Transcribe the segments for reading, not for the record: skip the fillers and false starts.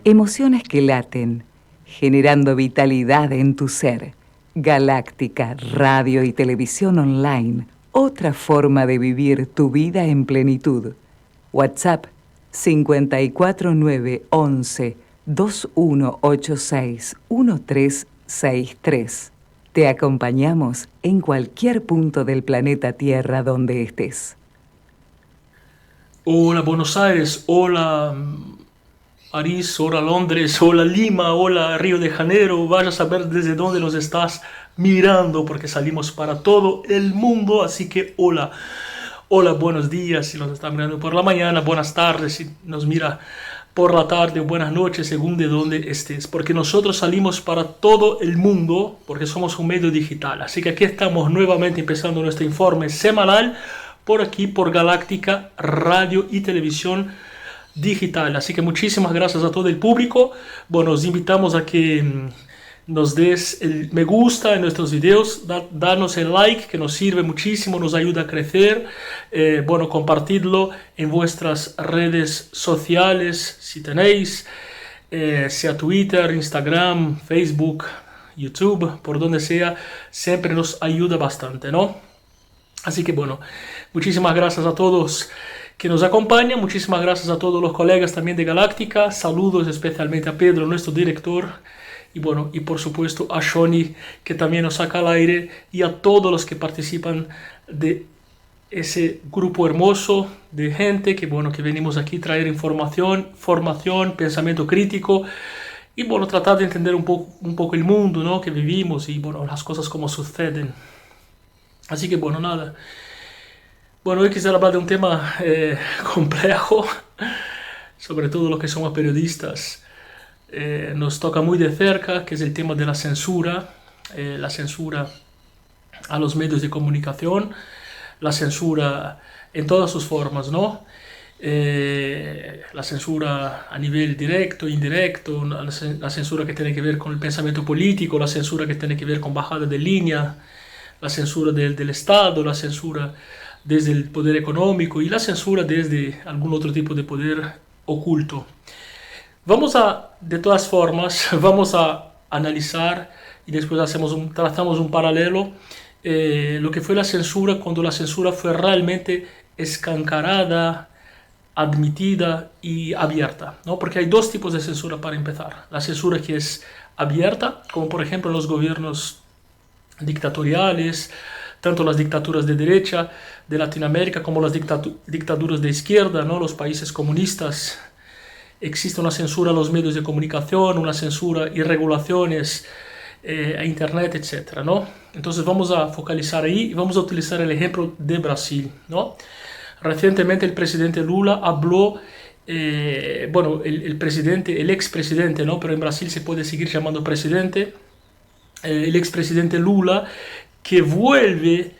Emociones que laten, generando vitalidad en tu ser. Galáctica, radio y televisión online. Otra forma de vivir tu vida en plenitud. WhatsApp 54911 2186 1363. Te acompañamos en cualquier punto del planeta Tierra donde estés. Hola Buenos Aires, hola París, hola Londres, hola Lima, hola Río de Janeiro. Vaya a saber desde dónde nos estás mirando porque salimos para todo el mundo. Así que hola, hola, buenos días si nos está mirando por la mañana, buenas tardes si nos mira por la tarde, buenas noches según de dónde estés. Porque nosotros salimos para todo el mundo porque somos un medio digital. Así que aquí estamos nuevamente empezando nuestro informe semanal por aquí, por Galáctica Radio y Televisión Digital. Así que muchísimas gracias a todo el público. Bueno, os invitamos a que nos des el me gusta en nuestros videos, danos el like que nos sirve muchísimo, nos ayuda a crecer. Bueno, compartidlo en vuestras redes sociales si tenéis, sea Twitter, Instagram, Facebook, YouTube, por donde sea, siempre nos ayuda bastante, ¿no? Así que bueno, muchísimas gracias a todos que nos acompañan, muchísimas gracias a todos los colegas también de Galáctica, saludos especialmente a Pedro, nuestro director, y bueno, y por supuesto a Shoni, que también nos saca al aire, y a todos los que participan de ese grupo hermoso de gente que bueno, que venimos aquí a traer información, formación, pensamiento crítico, y bueno, tratar de entender un poco el mundo, ¿no?, que vivimos, y bueno, las cosas como suceden. Así que bueno, nada. Bueno, hoy quisiera hablar de un tema complejo, sobre todo los que somos periodistas. Nos toca muy de cerca, que es el tema de la censura a los medios de comunicación, la censura en todas sus formas, ¿no? La censura a nivel directo, indirecto, la censura que tiene que ver con el pensamiento político, la censura que tiene que ver con bajada de línea, la censura del Estado, la censura desde el poder económico y la censura desde algún otro tipo de poder oculto. De todas formas, vamos a analizar y después trazamos un paralelo, lo que fue la censura cuando la censura fue realmente escancarada, admitida y abierta, ¿no? Porque hay dos tipos de censura para empezar. La censura que es abierta, como por ejemplo en los gobiernos dictatoriales, tanto las dictaduras de derecha de Latinoamérica como las dictaduras de izquierda, ¿no?, los países comunistas. Existe una censura a los medios de comunicación, una censura y regulaciones a internet, etcétera, ¿no? Entonces vamos a focalizar ahí y vamos a utilizar el ejemplo de Brasil, ¿no? Recientemente el presidente Lula habló, bueno, el expresidente, ¿no?, pero en Brasil se puede seguir llamando presidente, el expresidente Lula, que vuelve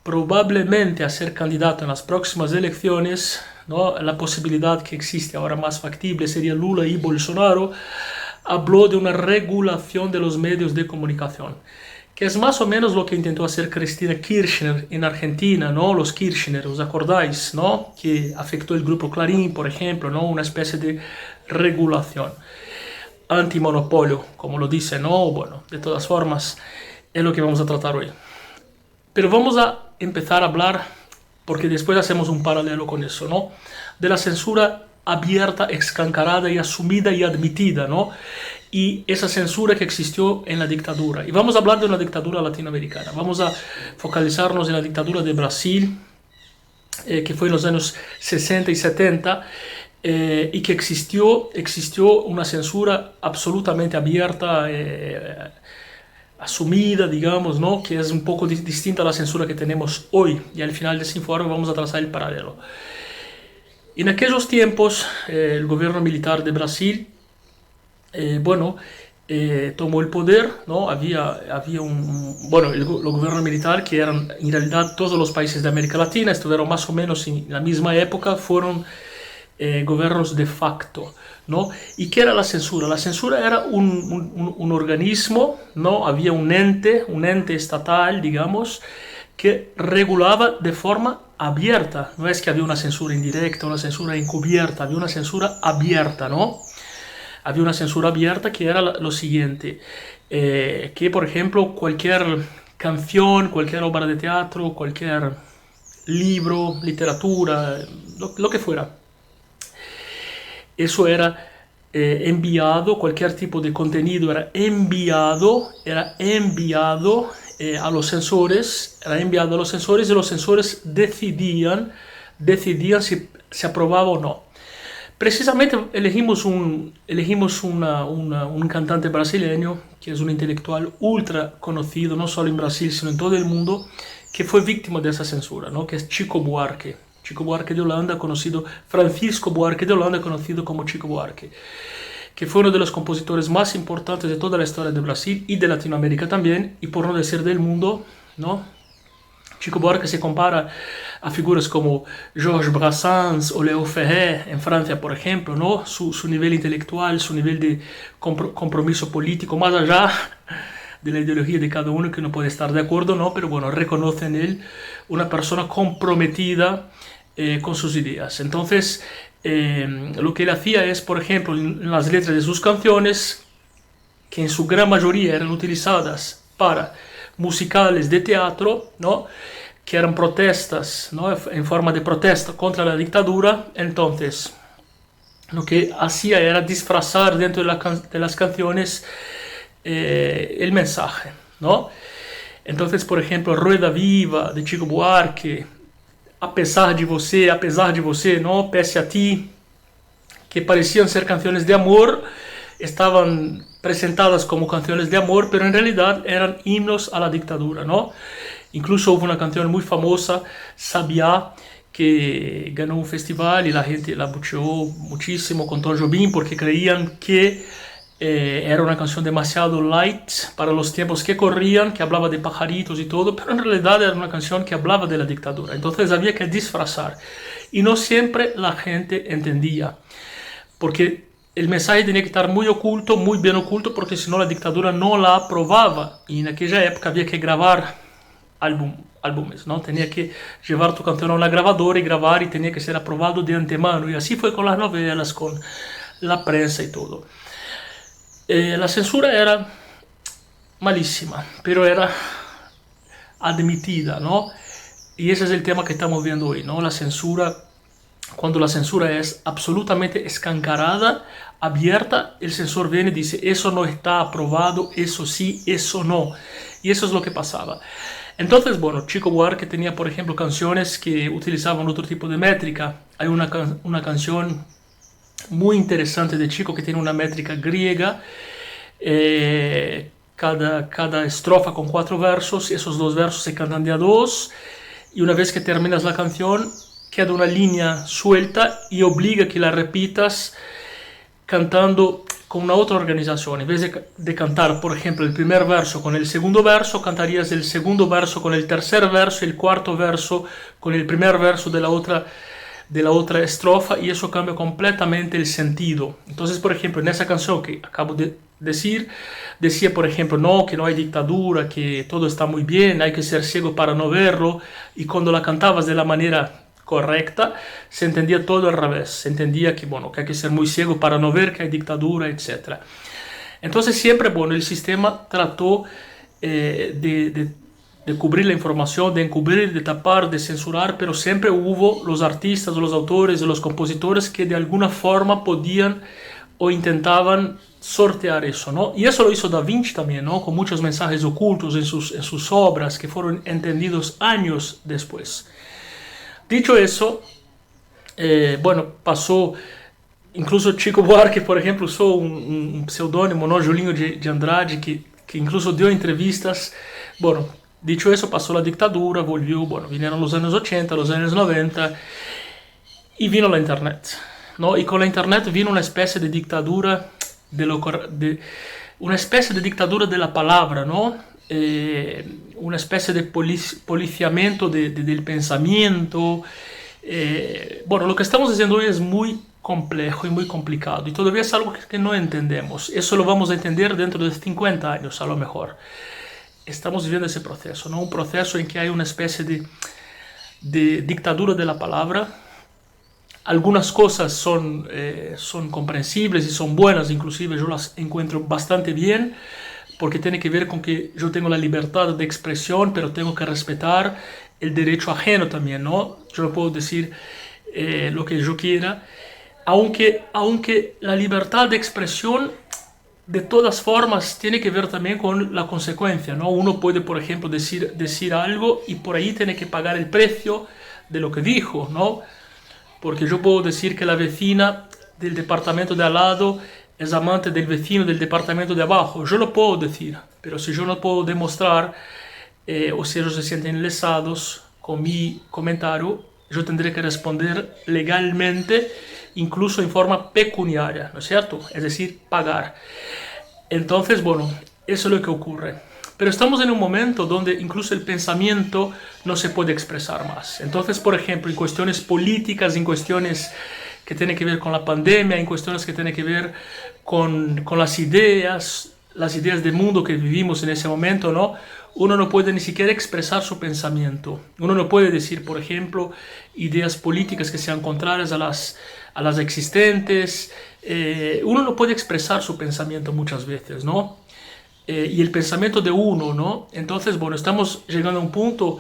probablemente a ser candidato en las próximas elecciones, ¿no? La posibilidad que existe ahora más factible sería Lula y Bolsonaro. Habló de una regulación de los medios de comunicación, que es más o menos lo que intentó hacer Cristina Kirchner en Argentina, ¿no? Los Kirchner, ¿os acordáis, no? Que afectó el grupo Clarín, por ejemplo, ¿no? Una especie de regulación antimonopolio, como lo dice, ¿no? Bueno, de todas formas, es lo que vamos a tratar hoy. Pero vamos a empezar a hablar, porque después hacemos un paralelo con eso, ¿no?, de la censura abierta, escancarada y asumida y admitida, ¿no?, y esa censura que existió en la dictadura. Y vamos a hablar de una dictadura latinoamericana. Vamos a focalizarnos en la dictadura de Brasil, que fue en los años 60 y 70, y que existió una censura absolutamente abierta, asumida, digamos, ¿no?, que es un poco distinta a la censura que tenemos hoy. Y al final de ese informe vamos a trazar el paralelo. En aquellos tiempos, el gobierno militar de Brasil, tomó el poder, ¿no? Había el gobierno militar, que eran en realidad todos los países de América Latina, estuvieron más o menos en la misma época, fueron gobiernos de facto, ¿no? ¿Y qué era la censura? La censura era un organismo, ¿no? Había un ente estatal, digamos, que regulaba de forma abierta. No es que había una censura indirecta, una censura encubierta, había una censura abierta, ¿no? había una censura abierta que era lo siguiente, que por ejemplo cualquier canción, cualquier obra de teatro, cualquier libro, literatura, lo que fuera, eso era enviado, cualquier tipo de contenido era enviado a los censores, y los censores decidían si se aprobaba o no. Precisamente elegimos un cantante brasileño, que es un intelectual ultra conocido, no solo en Brasil, sino en todo el mundo, que fue víctima de esa censura, ¿no? Que es Chico Buarque. Chico Buarque de Holanda, Francisco Buarque de Holanda, conocido como Chico Buarque, que fue uno de los compositores más importantes de toda la historia de Brasil y de Latinoamérica también, y por no decir del mundo, ¿no? Chico Buarque se compara a figuras como Georges Brassens o Léo Ferré en Francia, por ejemplo, ¿no? Su nivel intelectual, su nivel de compromiso político, más allá de la ideología de cada uno, que no puede estar de acuerdo, ¿no? Pero bueno, reconoce en él una persona comprometida con sus ideas. Entonces, lo que él hacía es, por ejemplo, en las letras de sus canciones, que en su gran mayoría eran utilizadas para musicales de teatro, ¿no? Que eran protestas, ¿no? En forma de protesta contra la dictadura. Entonces, lo que hacía era disfrazar dentro de las canciones el mensaje, ¿no? Entonces, por ejemplo, Rueda Viva, de Chico Buarque, a pesar de você, ¿no? Pese a ti, que parecían ser canciones de amor, estaban presentadas como canciones de amor, pero en realidad eran himnos a la dictadura, ¿no? Incluso hubo una canción muy famosa, Sabiá, que ganó un festival y la gente la abucheó muchísimo con Tom Jobim porque creían que era una canción demasiado light para los tiempos que corrían, que hablaba de pajaritos y todo, pero en realidad era una canción que hablaba de la dictadura. Entonces había que disfrazar. Y no siempre la gente entendía, porque el mensaje tenía que estar muy oculto, muy bien oculto, porque si no la dictadura no la aprobaba. Y en aquella época había que grabar álbumes, ¿no? Tenía que llevar tu canción a una grabadora y grabar, y tenía que ser aprobado de antemano. Y así fue con las novelas, con la prensa y todo. La censura era malísima, pero era admitida, ¿no? Y ese es el tema que estamos viendo hoy, ¿no? La censura, cuando la censura es absolutamente escancarada, abierta, el censor viene y dice, eso no está aprobado, eso sí, eso no. Y eso es lo que pasaba. Entonces, bueno, Chico Buarque tenía, por ejemplo, canciones que utilizaban otro tipo de métrica. Hay una canción muy interesante de Chico que tiene una métrica griega, cada estrofa con 4 versos, esos 2 versos se cantan de a 2, y una vez que terminas la canción queda una línea suelta y obliga que la repitas cantando con una otra organización. En vez de cantar, por ejemplo, el primer verso con el segundo verso, cantarías el segundo verso con el tercer verso y el cuarto verso con el primer verso de la otra estrofa, y eso cambia completamente el sentido. Entonces, por ejemplo, en esa canción que acabo de decir, decía, por ejemplo, no, que no hay dictadura, que todo está muy bien, hay que ser ciego para no verlo, y cuando la cantabas de la manera correcta, se entendía todo al revés, se entendía que, bueno, que hay que ser muy ciego para no ver que hay dictadura, etc. Entonces siempre, bueno, el sistema trató de cubrir la información, de encubrir, de tapar, de censurar, pero siempre hubo los artistas, los autores y los compositores que de alguna forma podían o intentaban sortear eso, ¿no? Y eso lo hizo Da Vinci también, ¿no? Con muchos mensajes ocultos en sus obras que fueron entendidos años después. Dicho eso, bueno, pasó, incluso Chico Buarque, por ejemplo, usó un pseudónimo, ¿no? Julinho de Andrade, que incluso dio entrevistas. Bueno, dicho eso, pasó la dictadura, volvió, bueno, vinieron los años 80, los años 90, y vino la internet, ¿no? Y con la internet vino una especie de dictadura, una especie de dictadura de la palabra, ¿no? Una especie de policiamiento del pensamiento. Bueno, lo que estamos haciendo hoy es muy complejo y muy complicado, y todavía es algo que no entendemos. Eso lo vamos a entender dentro de 50 años, a lo mejor. Estamos viviendo ese proceso, ¿no? Un proceso en que hay una especie de dictadura de la palabra, Algunas cosas son comprensibles y son buenas, inclusive yo las encuentro bastante bien, porque tiene que ver con que yo tengo la libertad de expresión, pero tengo que respetar el derecho ajeno también, ¿no? Yo no puedo decir lo que yo quiera, aunque la libertad de expresión de todas formas tiene que ver también con la consecuencia, ¿no? Uno puede, por ejemplo, decir algo y por ahí tiene que pagar el precio de lo que dijo, ¿no? Porque yo puedo decir que la vecina del departamento de al lado es amante del vecino del departamento de abajo. Yo lo puedo decir, pero si yo no puedo demostrar, o si ellos se sienten lesados con mi comentario, yo tendré que responder legalmente, incluso en forma pecuniaria, ¿no es cierto? Es decir, pagar. Entonces, bueno, eso es lo que ocurre. Pero estamos en un momento donde incluso el pensamiento no se puede expresar más. Entonces, por ejemplo, en cuestiones políticas, en cuestiones que tienen que ver con la pandemia, en cuestiones que tienen que ver con las ideas de mundo que vivimos en ese momento, ¿no? Uno no puede ni siquiera expresar su pensamiento. Uno no puede decir, por ejemplo, ideas políticas que sean contrarias a las existentes. Uno no puede expresar su pensamiento muchas veces, ¿no? Y el pensamiento de uno, ¿no? Entonces, bueno, estamos llegando a un punto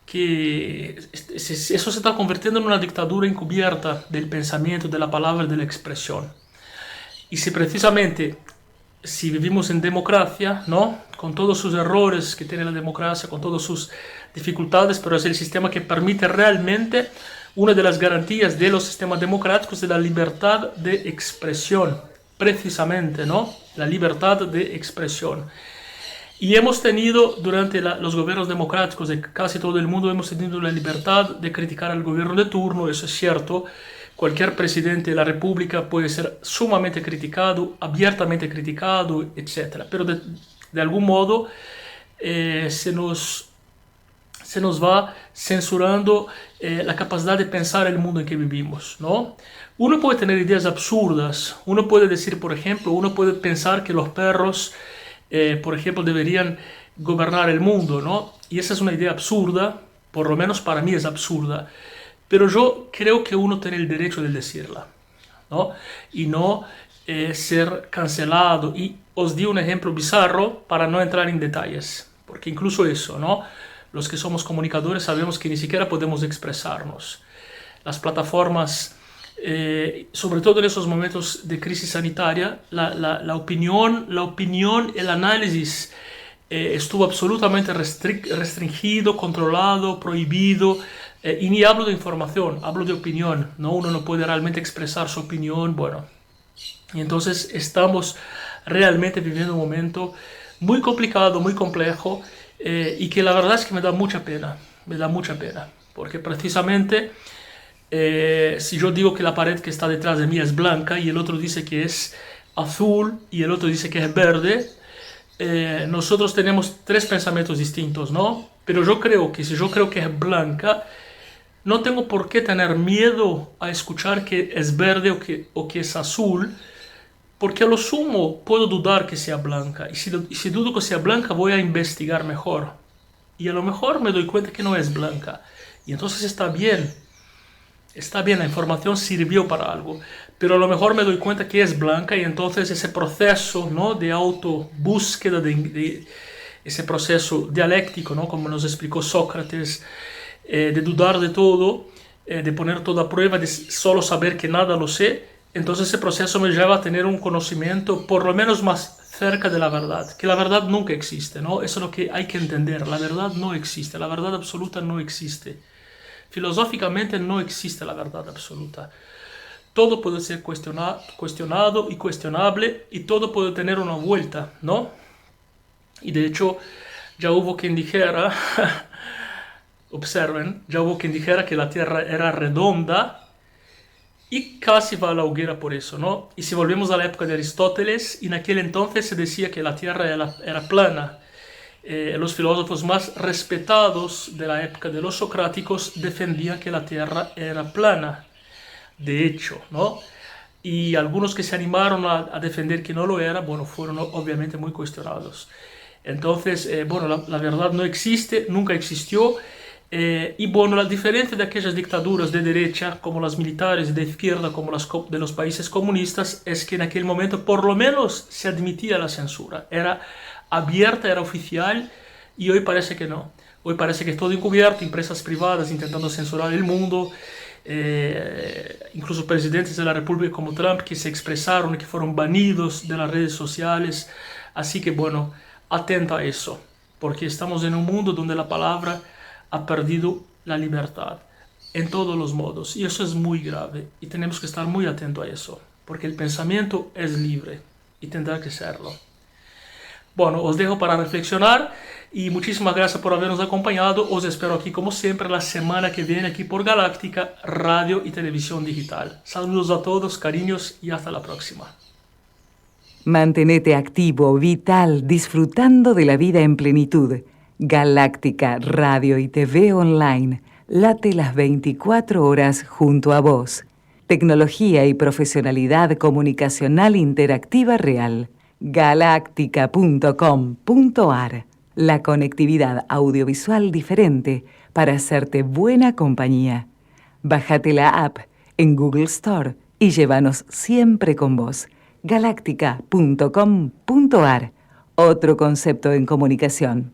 que eso se está convirtiendo en una dictadura encubierta del pensamiento, de la palabra y de la expresión. Y si vivimos en democracia, ¿no? Con todos sus errores que tiene la democracia, con todas sus dificultades, pero es el sistema que permite realmente una de las garantías de los sistemas democráticos de la libertad de expresión, precisamente, ¿no? La libertad de expresión. Y hemos tenido, durante los gobiernos democráticos de casi todo el mundo, hemos tenido la libertad de criticar al gobierno de turno, eso es cierto. Cualquier presidente de la República puede ser sumamente criticado, abiertamente criticado, etc. Pero de algún modo se nos va censurando la capacidad de pensar el mundo en que vivimos, ¿no? Uno puede tener ideas absurdas. Uno puede decir, por ejemplo, uno puede pensar que los perros, por ejemplo, deberían gobernar el mundo, ¿no? Y esa es una idea absurda, por lo menos para mí es absurda. Pero yo creo que uno tiene el derecho de decirla, ¿no? Y no ser cancelado. Y os di un ejemplo bizarro para no entrar en detalles, porque incluso eso, ¿no? Los que somos comunicadores sabemos que ni siquiera podemos expresarnos. Las plataformas, sobre todo en esos momentos de crisis sanitaria, la opinión, el análisis estuvo absolutamente restringido, controlado, prohibido. Y ni hablo de información, hablo de opinión, ¿no? Uno no puede realmente expresar su opinión, bueno. Y entonces estamos realmente viviendo un momento muy complicado, muy complejo, y que la verdad es que me da mucha pena, porque precisamente si yo digo que la pared que está detrás de mí es blanca y el otro dice que es azul y el otro dice que es verde, nosotros tenemos tres pensamientos distintos, ¿no? Pero yo creo que si yo creo que es blanca, no tengo por qué tener miedo a escuchar que es verde o que es azul, porque a lo sumo puedo dudar que sea blanca. Y si dudo que sea blanca, voy a investigar mejor. Y a lo mejor me doy cuenta que no es blanca. Y entonces está bien. Está bien, la información sirvió para algo. Pero a lo mejor me doy cuenta que es blanca y entonces ese proceso, ¿no? De autobúsqueda, de ese proceso dialéctico, ¿no? Como nos explicó Sócrates, de dudar de todo, de poner todo a prueba, de solo saber que nada lo sé, entonces ese proceso me lleva a tener un conocimiento por lo menos más cerca de la verdad, que la verdad nunca existe, ¿no? Eso es lo que hay que entender, la verdad no existe, la verdad absoluta no existe. Filosóficamente no existe la verdad absoluta. Todo puede ser cuestionado y cuestionable y todo puede tener una vuelta, ¿no? Y de hecho ya hubo quien dijera... Observen, ya hubo quien dijera que la Tierra era redonda y casi va a la hoguera por eso, ¿no? Y si volvemos a la época de Aristóteles, en aquel entonces se decía que la Tierra era plana. Los filósofos más respetados de la época de los socráticos defendían que la Tierra era plana, de hecho, ¿no? Y algunos que se animaron a defender que no lo era, bueno, fueron obviamente muy cuestionados. Entonces, bueno, la verdad no existe, nunca existió. Y bueno, la diferencia de aquellas dictaduras de derecha, como las militares, y de izquierda, como las de los países comunistas, es que en aquel momento por lo menos se admitía la censura. Era abierta, era oficial, y hoy parece que no. Hoy parece que es todo encubierto, empresas privadas intentando censurar el mundo, incluso presidentes de la República como Trump que se expresaron y que fueron banidos de las redes sociales. Así que bueno, atento a eso, porque estamos en un mundo donde la palabra ha perdido la libertad en todos los modos, y eso es muy grave y tenemos que estar muy atentos a eso, porque el pensamiento es libre y tendrá que serlo. Bueno, os dejo para reflexionar y muchísimas gracias por habernos acompañado. Os espero aquí como siempre la semana que viene aquí por Galáctica Radio y Televisión Digital. Saludos a todos, cariños y hasta la próxima. Mantenete activo, vital, disfrutando de la vida en plenitud. Galáctica Radio y TV Online late las 24 horas junto a vos. Tecnología y profesionalidad comunicacional interactiva real. Galáctica.com.ar. La conectividad audiovisual diferente para hacerte buena compañía. Bájate la app en Google Store y llévanos siempre con vos. Galáctica.com.ar. Otro concepto en comunicación.